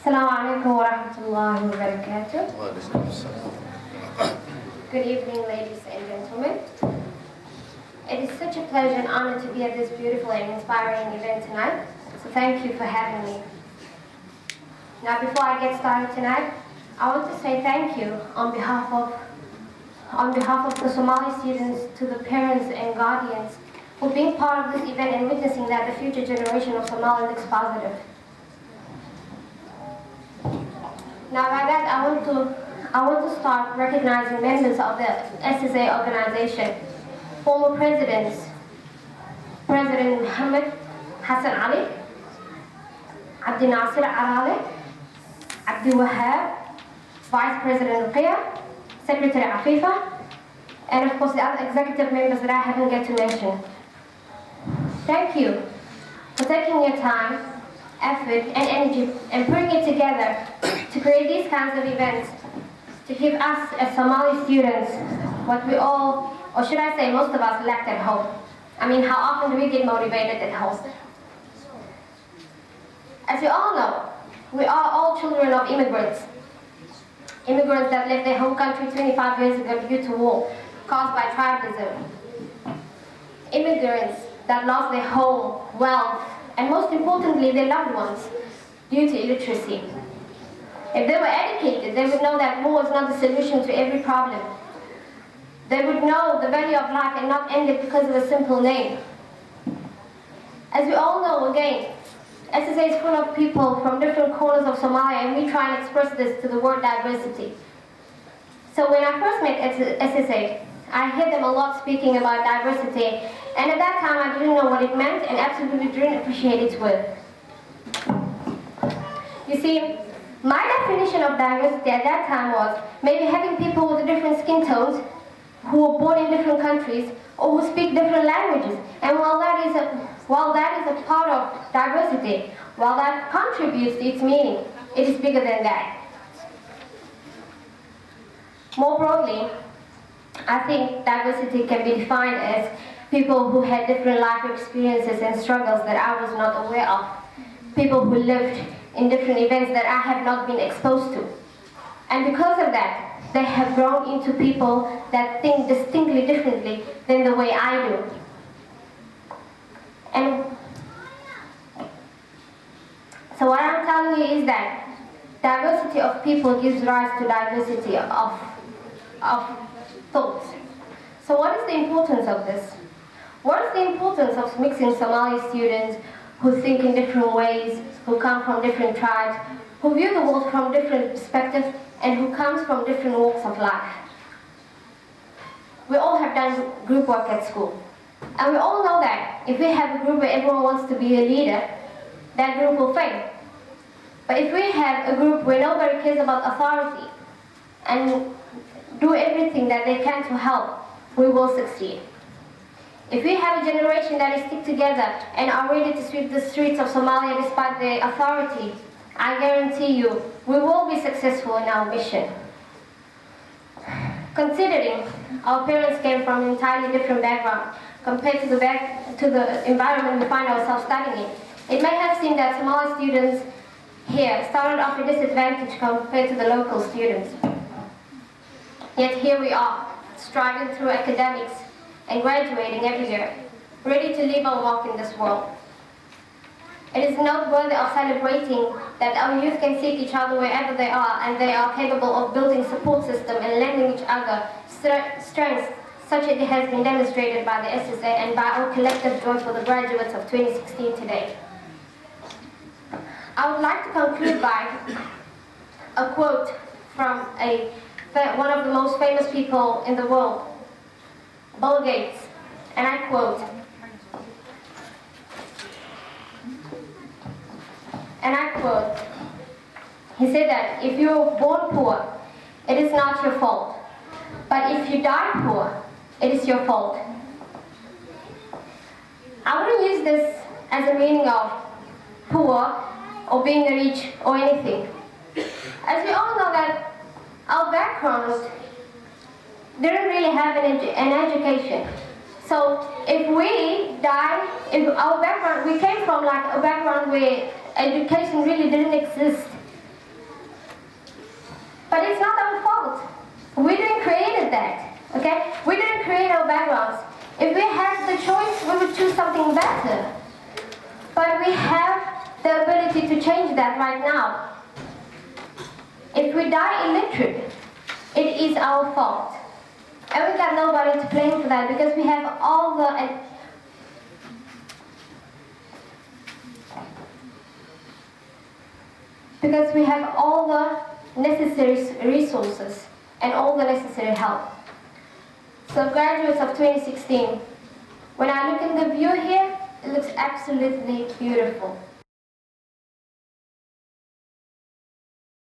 Assalamu alaikum wa rahmatullahi wa barakatuh. Good evening, ladies and gentlemen. It is such a pleasure and honor to be at this beautiful and inspiring event tonight. So thank you for having me. Now, before I get started tonight, I want to say thank you on behalf of the Somali students to the parents and guardians for being part of this event and witnessing that the future generation of Somali looks positive. Now, by that, I want to start recognizing members of the SSA organization, former presidents, President Muhammad Hassan Ali, Abdi Nasir Arale, Abdi Wahab, Vice President Ruqayya, Secretary Afifa, and of course the other executive members that I haven't get to mention. Thank you for taking your time, effort, and energy and putting it together to create these kinds of events to give us as Somali students what we all, or should I say most of us, lacked at home. I mean, how often do we get motivated at home? As you all know, we are all children of immigrants. Immigrants that left their home country 25 years ago due to war caused by tribalism. Immigrants that lost their home, wealth, and most importantly, their loved ones due to illiteracy. If they were educated, they would know that war is not the solution to every problem. They would know the value of life and not end it because of a simple name. As we all know, again, SSA is full of people from different corners of Somalia, and we try and express this to the word diversity. So when I first met SSA, I heard them a lot speaking about diversity, and at that time I didn't know what it meant and absolutely didn't appreciate its worth. You see, my definition of diversity at that time was maybe having people with different skin tones who were born in different countries or who speak different languages. And while that is a part of diversity, while that contributes to its meaning, it is bigger than that. More broadly, I think diversity can be defined as people who had different life experiences and struggles that I was not aware of. People who lived in different events that I have not been exposed to. And because of that, they have grown into people that think distinctly differently than the way I do. And so what I'm telling you is that diversity of people gives rise to diversity of thoughts. So what is the importance of this? What is the importance of mixing Somali students who think in different ways, who come from different tribes, who view the world from different perspectives, and who comes from different walks of life? We all have done group work at school. And we all know that if we have a group where everyone wants to be a leader, that group will fail. But if we have a group where nobody cares about authority and do everything that they can to help, we will succeed. If we have a generation that is stick together and are ready to sweep the streets of Somalia despite the authority, I guarantee you, we will be successful in our mission. Considering our parents came from an entirely different background compared to the environment we find ourselves studying in, it may have seemed that Somali students here started off a disadvantage compared to the local students. Yet here we are, striving through academics and graduating every year, ready to live our walk in this world. It is noteworthy of celebrating that our youth can seek each other wherever they are, and they are capable of building support system and lending each other strength, such as it has been demonstrated by the SSA and by our collective joy for the graduates of 2016 today. I would like to conclude by a quote from one of the most famous people in the world, Bill Gates, and I quote, he said that if you're born poor, it is not your fault. But if you die poor, it is your fault. I wouldn't use this as a meaning of poor or being rich or anything. As we all know that our background didn't really have an education. So if we die, if our background, we came from like a background where education really didn't exist. But it's not our fault. We didn't create that, okay? We didn't create our backgrounds. If we had the choice, we would choose something better. But we have the ability to change that right now. If we die illiterate, it is our fault. And we got nobody to blame for that because we have all the necessary resources and all the necessary help. So graduates of 2016, when I look in the view here, it looks absolutely beautiful.